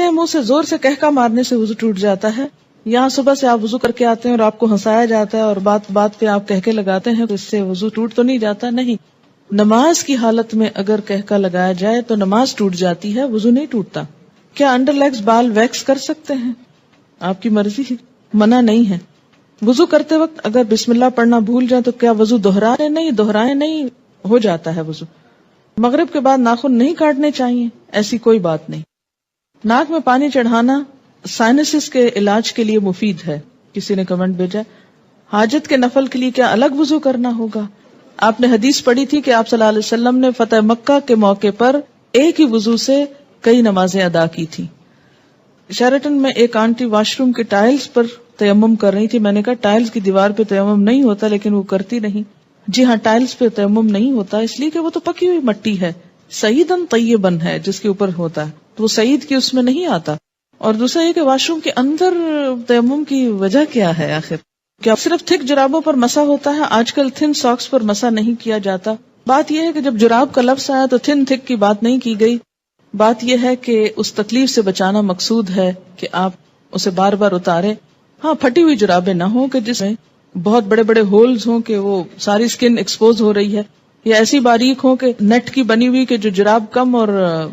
منہ سے زور سے کہکا مارنے سے وضو ٹوٹ جاتا ہے. یہاں صبح سے آپ وضو کر کے آتے ہیں اور آپ کو ہنسایا جاتا ہے اور بات بات پہ آپ کہکے لگاتے ہیں تو اس سے وضو ٹوٹ تو نہیں جاتا. نہیں, نماز کی حالت میں اگر کہکا لگایا جائے تو نماز ٹوٹ جاتی ہے, وضو نہیں ٹوٹتا. کیا انڈر لیگز بال ویکس کر سکتے ہیں؟ آپ کی مرضی ہے, منع نہیں ہے. وضو کرتے وقت اگر بسم اللہ پڑھنا بھول جائیں تو کیا وضو دہرائیں نہیں, ہو جاتا ہے وضو. مغرب کے بعد ناخن نہیں کاٹنے چاہیے, ایسی کوئی بات نہیں. ناک میں پانی چڑھانا سائنسز کے علاج کے لیے مفید ہے. کسی نے کمنٹ بھیجا, حاجت کے نفل کے لیے کیا الگ وضو کرنا ہوگا؟ آپ نے حدیث پڑھی تھی کہ آپ صلی اللہ علیہ وسلم نے فتح مکہ کے موقع پر ایک ہی وضو سے کئی نمازیں ادا کی تھی. شیرٹن میں ایک آنٹی واش روم کے ٹائلز پر تیمم کر رہی تھی. میں نے کہا ٹائلز کی دیوار پہ تیمم نہیں ہوتا, لیکن وہ کرتی نہیں. جی ہاں, ٹائلز پہ تیمم نہیں ہوتا اس لیے کہ وہ تو پکی ہوئی مٹی ہے, سعیدن طیبن ہے جس کے اوپر ہوتا ہے, تو وہ سعید کی اس میں نہیں آتا. اور دوسرا یہ کہ واش روم کے اندر تیمم کی وجہ کیا ہے آخر؟ کیا صرف تھک جرابوں پر مسا ہوتا ہے؟ آج کل تھن ساکس پر مسا نہیں کیا جاتا. بات یہ ہے کہ جب جراب کا لفظ آیا تو تھن تھک کی بات نہیں کی گئی. بات یہ ہے کہ اس تکلیف سے بچانا مقصود ہے کہ آپ اسے بار بار اتاریں. ہاں, پھٹی ہوئی جرابیں نہ ہوں کہ جس میں بہت بڑے بڑے ہولز ہوں کہ وہ ساری سکن ایکسپوز ہو رہی ہے, یا ایسی باریک ہو کہ نیٹ کی بنی ہوئی کہ جو جراب کم اور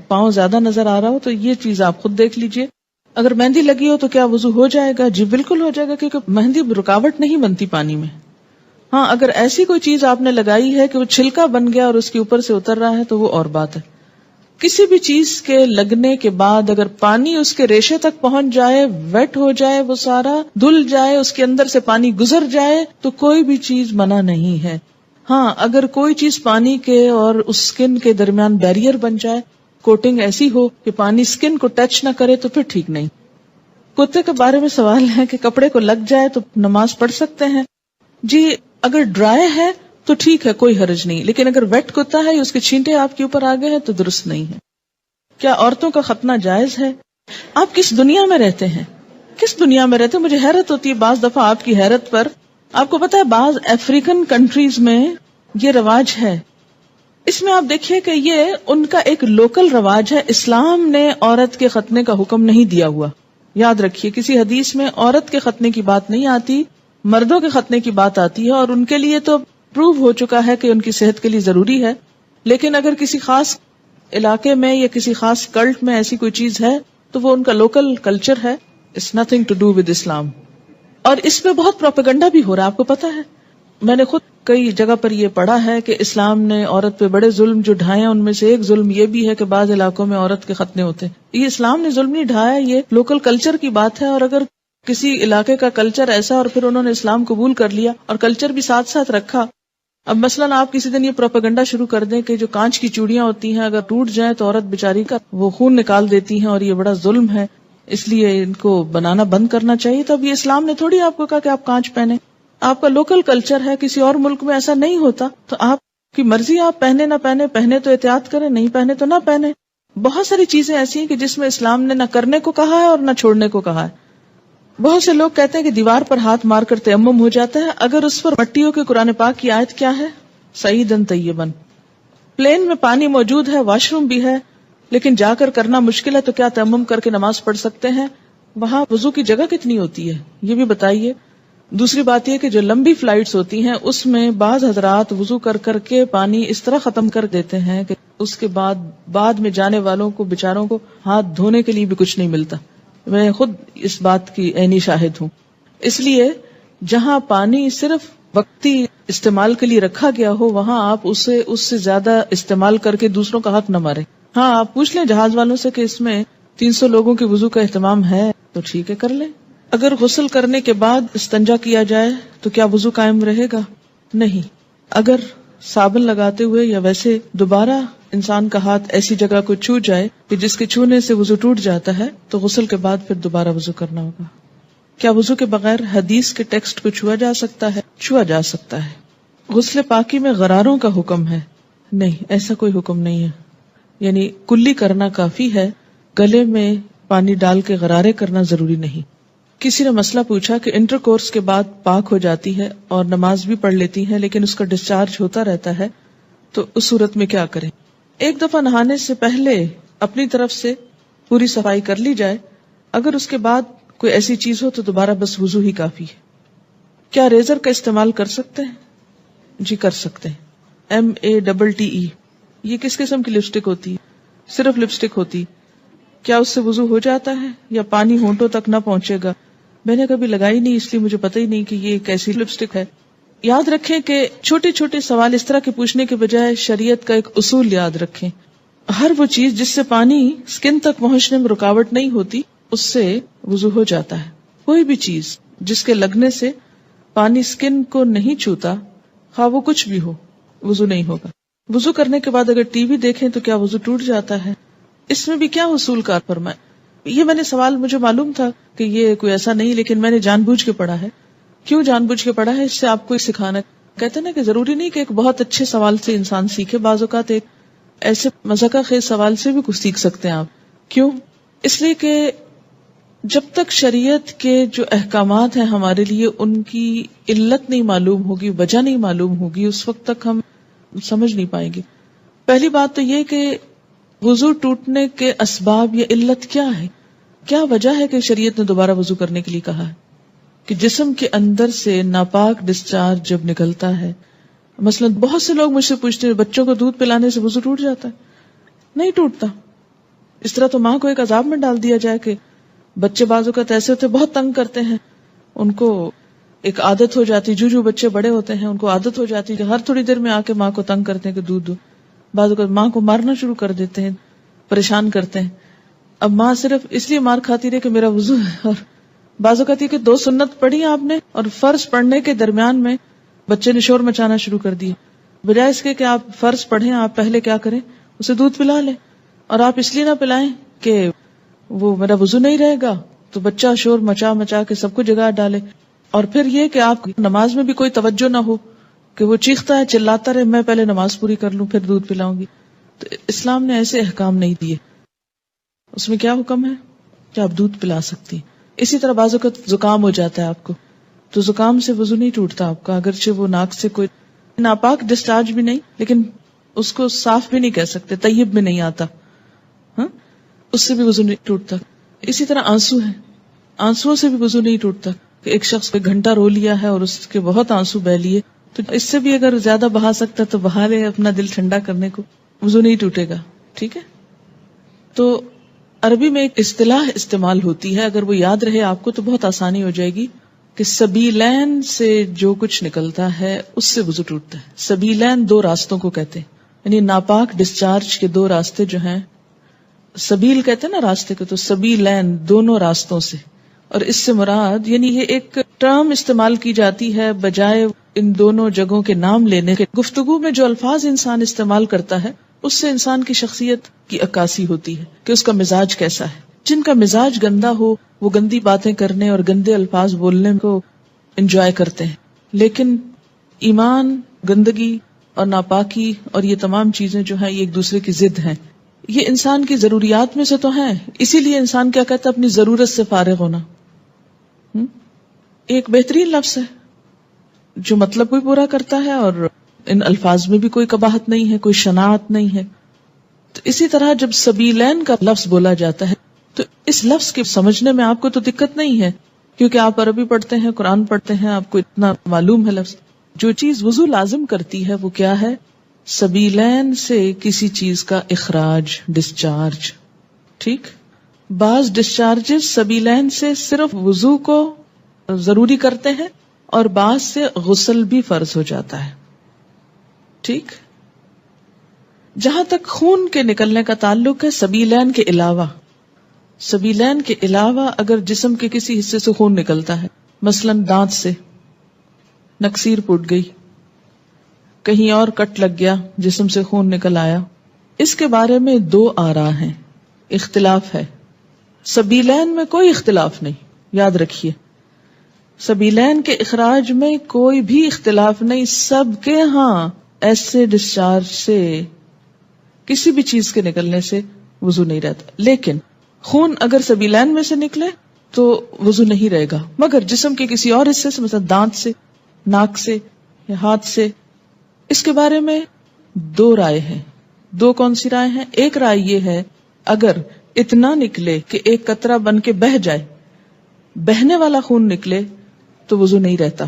پاؤں زیادہ نظر آ رہا ہو. تو یہ چیز آپ خود دیکھ لیجئے. اگر مہندی لگی ہو تو کیا وضو ہو جائے گا؟ جی بالکل ہو جائے گا, کیونکہ مہندی رکاوٹ نہیں بنتی پانی میں. ہاں, اگر ایسی کوئی چیز آپ نے لگائی ہے کہ وہ چھلکا بن گیا اور اس کے اوپر سے اتر رہا ہے تو وہ اور بات ہے. کسی بھی چیز کے لگنے کے بعد اگر پانی اس کے ریشے تک پہنچ جائے, ویٹ ہو جائے, وہ سارا دھل جائے, اس کے اندر سے پانی گزر جائے, تو کوئی بھی چیز منع نہیں ہے. ہاں, اگر کوئی چیز پانی کے اور اس سکن کے درمیان بیریئر بن جائے, کوٹنگ ایسی ہو کہ پانی سکن کو ٹچ نہ کرے, تو پھر ٹھیک نہیں. کتے کے بارے میں سوال ہے کہ کپڑے کو لگ جائے تو نماز پڑھ سکتے ہیں؟ جی, اگر ڈرائی ہے تو ٹھیک ہے, کوئی حرج نہیں, لیکن اگر ویٹ کتا ہے یا اس کے چھینٹے آپ کے اوپر آ گئے ہیں تو درست نہیں ہے. کیا عورتوں کا ختنہ جائز ہے؟ آپ کس دنیا میں رہتے ہیں, کس دنیا میں رہتے ہیں؟ مجھے حیرت ہوتی ہے بعض دفعہ آپ کی حیرت پر. آپ کو پتا ہے بعض افریقن کنٹریز میں یہ رواج ہے. اس میں آپ دیکھیے کہ یہ ان کا ایک لوکل رواج ہے. اسلام نے عورت کے ختنے کا حکم نہیں دیا ہوا. یاد رکھیے, کسی حدیث میں عورت کے ختنے کی بات نہیں آتی, مردوں کے ختنے کی بات آتی ہے, اور ان کے لیے تو پروو ہو چکا ہے کہ ان کی صحت کے لیے ضروری ہے. لیکن اگر کسی خاص علاقے میں یا کسی خاص کلٹ میں ایسی کوئی چیز ہے تو وہ ان کا لوکل کلچر ہے. It's nothing to do with Islam. اور اس پہ بہت پروپیگنڈا بھی ہو رہا ہے, آپ کو پتا ہے. میں نے خود کئی جگہ پر یہ پڑھا ہے کہ اسلام نے عورت پہ بڑے ظلم جو ڈھائے ہیں, ان میں سے ایک ظلم یہ بھی ہے کہ بعض علاقوں میں عورت کے ختنے ہوتے ہیں. یہ اسلام نے ظلم نہیں ڈھایا, یہ لوکل کلچر کی بات ہے. اور اگر کسی علاقے کا کلچر ایسا اور پھر انہوں نے اسلام قبول کر لیا اور کلچر بھی ساتھ ساتھ رکھا. اب مثلاً آپ کسی دن یہ پروپیگنڈا شروع کر دیں کہ جو کانچ کی چوڑیاں ہوتی ہیں اگر ٹوٹ جائیں تو عورت بیچاری کا وہ خون نکال دیتی ہیں اور یہ بڑا ظلم ہے, اس لیے ان کو بنانا بند کرنا چاہیے. تو اب یہ اسلام نے تھوڑی آپ کو کہا کہ آپ کانچ پہنے. آپ کا لوکل کلچر ہے, کسی اور ملک میں ایسا نہیں ہوتا, تو آپ کی مرضی, آپ پہنے نہ پہنے, پہنے تو احتیاط کریں, نہیں پہنے تو نہ پہنے. بہت ساری چیزیں ایسی ہیں کہ جس میں اسلام نے نہ کرنے کو کہا ہے اور نہ چھوڑنے کو کہا ہے. بہت سے لوگ کہتے ہیں کہ دیوار پر ہاتھ مار کر تیمم ہو جاتا ہے, اگر اس پر مٹیوں کے قرآن پاک کی آیت کیا ہے؟ سعیدن طیبن. پلین میں پانی موجود ہے, واش روم بھی ہے, لیکن جا کر کرنا مشکل ہے, تو کیا تیمم کر کے نماز پڑھ سکتے ہیں؟ وہاں وضو کی جگہ کتنی ہوتی ہے یہ بھی بتائیے. دوسری بات یہ کہ جو لمبی فلائٹس ہوتی ہیں اس میں بعض حضرات وضو کر کر کے پانی اس طرح ختم کر دیتے ہیں کہ اس کے بعد میں جانے والوں کو بیچاروں کو ہاتھ دھونے کے لیے بھی کچھ نہیں ملتا. میں خود اس بات کی عینی شاہد ہوں. اس لیے جہاں پانی صرف وقتی استعمال کے لیے رکھا گیا ہو وہاں آپ اس سے زیادہ استعمال کر کے دوسروں کا حق نہ مارے. ہاں, آپ پوچھ لیں جہاز والوں سے کہ اس میں 300 لوگوں کے وضو کا اہتمام ہے تو ٹھیک ہے, کر لیں. اگر غسل کرنے کے بعد استنجا کیا جائے تو کیا وضو قائم رہے گا؟ نہیں. اگر صابن لگاتے ہوئے یا ویسے دوبارہ انسان کا ہاتھ ایسی جگہ کو چھو جائے کہ جس کے چھونے سے وضو ٹوٹ جاتا ہے تو غسل کے بعد پھر دوبارہ وضو کرنا ہوگا. کیا وضو کے بغیر حدیث کے ٹیکسٹ کو چھوا جا سکتا ہے؟ چھوا جا سکتا ہے. غسل پاکی میں غراروں کا حکم ہے؟ نہیں, ایسا کوئی حکم نہیں ہے. یعنی کلی کرنا کافی ہے, گلے میں پانی ڈال کے غرارے کرنا ضروری نہیں. کسی نے مسئلہ پوچھا کہ انٹر کورس کے بعد پاک ہو جاتی ہے اور نماز بھی پڑھ لیتی ہے لیکن اس کا ڈسچارج ہوتا رہتا ہے, تو اس صورت میں کیا کریں؟ ایک دفعہ نہانے سے پہلے اپنی طرف سے پوری صفائی کر لی جائے، اگر اس کے بعد کوئی ایسی چیز ہو تو دوبارہ بس وضو ہی کافی ہے۔ کیا ریزر کا استعمال کر سکتے ہیں؟ جی کر سکتے ہیں۔ MATTE، یہ کس قسم کی لپسٹک ہوتی ہے؟ صرف لپسٹک ہوتی ہے۔ کیا اس سے وضو ہو جاتا ہے یا پانی ہونٹوں تک نہ پہنچے گا؟ میں نے کبھی لگائی نہیں، اس لیے مجھے پتہ ہی نہیں کہ یہ ایک ایسی لپسٹک ہے۔ یاد رکھیں کہ چھوٹے چھوٹے سوال اس طرح کے پوچھنے کے بجائے شریعت کا ایک اصول یاد رکھیں۔ ہر وہ چیز جس سے پانی سکن تک پہنچنے میں رکاوٹ نہیں ہوتی اس سے وضو ہو جاتا ہے۔ کوئی بھی چیز جس کے لگنے سے پانی سکن کو نہیں چھوتا، خواہ وہ کچھ بھی ہو، وضو نہیں ہوگا۔ وضو کرنے کے بعد اگر ٹی وی دیکھیں تو کیا وضو ٹوٹ جاتا ہے؟ اس میں بھی کیا اصول کار فرمائے؟ یہ میں نے سوال، مجھے معلوم تھا کہ یہ کوئی ایسا نہیں، لیکن میں نے جان بوجھ کے پڑھا ہے۔ کیوں جان بوجھ کے پڑھا ہے؟ اس سے آپ کو سکھانا، کہتے ہیں نا کہ ضروری نہیں کہ ایک بہت اچھے سوال سے انسان سیکھے، بعض اوقات ایک ایسے مذاقہ خیز سوال سے بھی کچھ سیکھ سکتے ہیں آپ۔ کیوں؟ اس لیے کہ جب تک شریعت کے جو احکامات ہیں ہمارے لیے ان کی علت نہیں معلوم ہوگی، وجہ نہیں معلوم ہوگی، اس وقت تک ہم سمجھ نہیں پائیں گے۔ پہلی بات تو یہ کہ وضو ٹوٹنے کے اسباب یا علت کیا ہے، کیا وجہ ہے کہ شریعت نے دوبارہ وضو کرنے کے لیے کہا ہے؟ کہ جسم کے اندر سے ناپاک ڈسچارج جب نکلتا ہے، مثلا بہت سے لوگ مجھ سے پوچھتے ہیں بچوں کو دودھ پلانے سے وضو ٹوٹ جاتا ہے؟ نہیں ٹوٹتا۔ اس طرح تو ماں کو ایک عذاب میں ڈال دیا جائے کہ بچے بعض اوقات ایسے ہوتے بہت تنگ کرتے ہیں، ان کو ایک عادت ہو جاتی، جو بچے بڑے ہوتے ہیں ان کو عادت ہو جاتی کہ ہر تھوڑی دیر میں آ کے ماں کو تنگ کرتے ہیں کہ دودھ دو، بعض اوقات ماں کو مارنا شروع کر دیتے ہیں، پریشان کرتے ہیں۔ اب ماں صرف اس لیے مار کھاتی رہے کہ میرا وضو ہے، اور بعض اوقات یہ کہ 2 سنت پڑھی آپ نے اور فرض پڑھنے کے درمیان میں بچے نے شور مچانا شروع کر دیا، بجائے اس کے کہ آپ فرض پڑھیں، آپ پہلے کیا کریں، اسے دودھ پلا لیں، اور آپ اس لیے نہ پلائیں کہ وہ میرا وضو نہیں رہے گا تو بچہ شور مچا مچا کے سب کو جگا ڈالے، اور پھر یہ کہ آپ نماز میں بھی کوئی توجہ نہ ہو کہ وہ چیختا ہے چلاتا رہے، میں پہلے نماز پوری کر لوں پھر دودھ پلاؤں گی۔ تو اسلام نے ایسے احکام نہیں دیے۔ اس میں کیا حکم ہے کہ آپ دودھ پلا سکتی۔ اسی طرح بعض اوقات زکام ہو جاتا ہے آپ کو، تو زکام سے وضو نہیں ٹوٹتا آپ کا، اگرچہ وہ ناک سے کوئی ناپاک ڈسچارج بھی نہیں، لیکن اس کو صاف بھی نہیں کہہ سکتے، طیب میں نہیں آتا، ہاں، اس سے بھی وضو نہیں ٹوٹتا۔ اسی طرح آنسو ہے، آنسوؤں سے بھی وضو نہیں ٹوٹتا، کہ ایک شخص کو گھنٹہ رو لیا ہے اور اس کے بہت آنسو بہ لیے، تو اس سے بھی اگر زیادہ بہا سکتا تو بہا لے اپنا دل ٹھنڈا کرنے کو، وضو نہیں ٹوٹے گا۔ ٹھیک ہے، تو عربی میں ایک اصطلاح استعمال ہوتی ہے، اگر وہ یاد رہے آپ کو تو بہت آسانی ہو جائے گی، کہ سبیلین سے جو کچھ نکلتا ہے اس سے وضو ٹوٹتا ہے۔ سبیلین 2 راستوں کو کہتے ہیں، یعنی ناپاک ڈسچارج کے 2 راستے جو ہیں، سبیل کہتے ہیں نا راستے کو، تو سبیلین دونوں راستوں سے، اور اس سے مراد یعنی یہ ایک ٹرم استعمال کی جاتی ہے بجائے ان دونوں جگہوں کے نام لینے کے۔ گفتگو میں جو الفاظ انسان استعمال کرتا ہے اس سے انسان کی شخصیت کی عکاسی ہوتی ہے کہ اس کا مزاج کیسا ہے۔ جن کا مزاج گندا ہو وہ گندی باتیں کرنے اور گندے الفاظ بولنے کو انجوائے کرتے ہیں، لیکن ایمان، گندگی اور ناپاکی اور یہ تمام چیزیں جو ہیں یہ ایک دوسرے کی ضد ہیں، یہ انسان کی ضروریات میں سے تو ہیں، اسی لیے انسان کیا کہتا ہے، اپنی ضرورت سے فارغ ہونا۔ ایک بہترین لفظ ہے جو مطلب بھی پورا کرتا ہے اور ان الفاظ میں بھی کوئی قباحت نہیں ہے، کوئی شناعت نہیں ہے۔ تو اسی طرح جب سبیلین کا لفظ بولا جاتا ہے تو اس لفظ کے سمجھنے میں آپ کو تو دقت نہیں ہے، کیونکہ آپ عربی پڑھتے ہیں، قرآن پڑھتے ہیں، آپ کو اتنا معلوم ہے لفظ۔ جو چیز وضو لازم کرتی ہے وہ کیا ہے؟ سبیلین سے کسی چیز کا اخراج، ڈسچارج۔ ٹھیک، بعض ڈسچارجز سبیلین سے صرف وضو کو ضروری کرتے ہیں اور بعض سے غسل بھی فرض ہو جاتا ہے۔ ٹھیک، جہاں تک خون کے نکلنے کا تعلق ہے، سبیلین کے علاوہ اگر جسم کے کسی حصے سے خون نکلتا ہے، مثلا دانت سے نکسیر پھوٹ گئی، کہیں اور کٹ لگ گیا، جسم سے خون نکل آیا، اس کے بارے میں 2 آراء ہیں، اختلاف ہے۔ سبیلین میں کوئی اختلاف نہیں، یاد رکھیے، سبیلین کے اخراج میں کوئی بھی اختلاف نہیں، سب کے ہاں ایسے ڈسچارج سے، کسی بھی چیز کے نکلنے سے وضو نہیں رہتا، لیکن خون اگر سبیلین میں سے نکلے تو وضو نہیں رہے گا، مگر جسم کے کسی اور حصے سے، مثلا دانت سے، ناک سے یا ہاتھ سے، اس کے بارے میں 2 رائے ہیں۔ 2 کون سی رائے ہیں؟ ایک رائے یہ ہے اگر اتنا نکلے کہ ایک قطرہ بن کے بہہ جائے، بہنے والا خون نکلے تو وضو نہیں رہتا.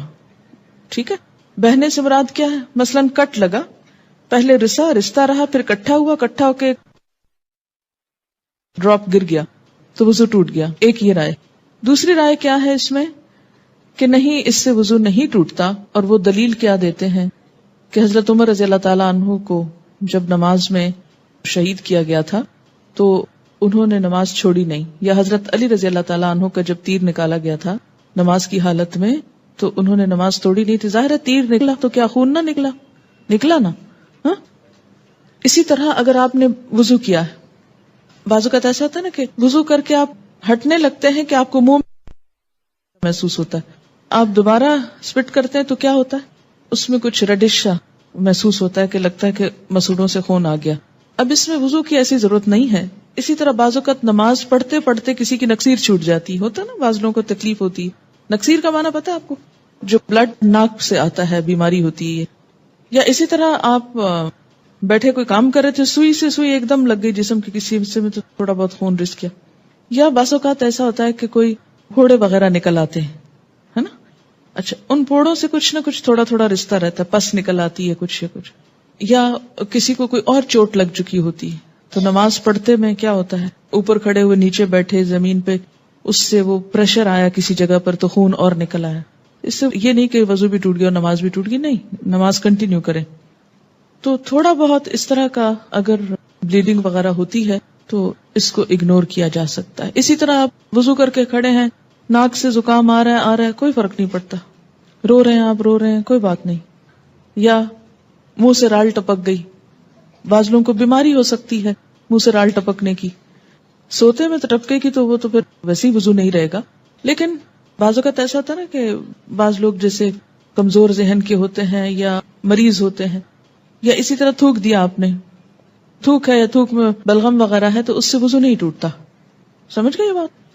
ٹھیک ہے، بہنے سے مراد کیا ہے؟ مثلاً کٹ لگا، پہلے رستا رہا، پھر کٹھا ہوا، کٹھا ہو کے ڈراپ گر گیا تو وضو ٹوٹ گیا. ایک یہ رائے. دوسری رائے کیا ہے اس میں کہ نہیں، اس سے وضو نہیں ٹوٹتا، اور وہ دلیل کیا دیتے ہیں کہ حضرت عمر رضی اللہ تعالیٰ عنہ کو جب نماز میں شہید کیا گیا تھا تو انہوں نے نماز چھوڑی نہیں، یا حضرت علی رضی اللہ تعالیٰ عنہ کا جب تیر نکالا گیا تھا نماز کی حالت میں تو انہوں نے نماز توڑی نہیں تھی. ظاہر ہے تیر نکلا تو کیا خون نہ نکلا نا. ہاں، اسی طرح اگر آپ نے وضو کیا ہے، بعض اوقات ایسا ہوتا ہے نا کہ وضو کر کے آپ ہٹنے لگتے ہیں کہ آپ کو منہ محسوس ہوتا ہے، آپ دوبارہ اسپٹ کرتے ہیں تو کیا ہوتا ہے، اس میں کچھ ریڈش محسوس ہوتا ہے کہ لگتا ہے کہ مسوڑوں سے خون آ گیا. اب اس میں وضو کی ایسی ضرورت نہیں ہے. اسی طرح بعض اوقات نماز پڑھتے پڑھتے کسی کی نکسیر چھوٹ جاتی ہوتا ہے نا، بعض لوگوں کو تکلیف ہوتی ہے. نکسیر کا معنی پتا ہے آپ کو؟ جو بلڈ ناک سے آتا ہے، بیماری ہوتی ہے. یا اسی طرح آپ بیٹھے کوئی کام کر رہے تھے، سوئی سے سوئی ایک دم لگ گئی جسم کے کسی حصے میں تو تھوڑا بہت خون رس گیا. یا بعض اوقات ایسا ہوتا ہے کہ کوئی پھوڑے وغیرہ نکل آتے ہیں، ہے نا. اچھا، ان پھوڑوں سے کچھ نہ کچھ تھوڑا تھوڑا رشتہ رہتا ہے، پس نکل آتی ہے کچھ یا کچھ، یا کسی کو کوئی اور چوٹ لگ چکی ہوتی ہے. تو نماز پڑھتے میں کیا ہوتا ہے، اوپر کھڑے ہوئے نیچے بیٹھے زمین پہ، اس سے وہ پریشر آیا کسی جگہ پر تو خون اور نکل آیا. اس سے یہ نہیں کہ وضو بھی ٹوٹ گیا اور نماز بھی ٹوٹ گئی، نہیں، نماز کنٹینیو کریں. تو تھوڑا بہت اس طرح کا اگر بلیڈنگ وغیرہ ہوتی ہے تو اس کو اگنور کیا جا سکتا ہے. اسی طرح آپ وضو کر کے کھڑے ہیں، ناک سے زکام آ رہا ہے کوئی فرق نہیں پڑتا، رو رہے ہیں آپ، رو رہے ہیں کوئی بات نہیں. یا منہ سے رال ٹپک گئی، بعض لوگوں کو بیماری ہو سکتی ہے منہ سے رال ٹپکنے کی، سوتے میں تو ٹپکے کی تو وہ تو پھر ویسے ہی وضو نہیں رہے گا. لیکن بعض اوقات ایسا ہوتا ہے نا کہ بعض لوگ جیسے کمزور ذہن کے ہوتے ہیں یا مریض ہوتے ہیں، یا اسی طرح تھوک دیا آپ نے، تھوک ہے یا تھوک میں بلغم وغیرہ ہے تو اس سے وضو نہیں ٹوٹتا. سمجھ گئے یہ بات؟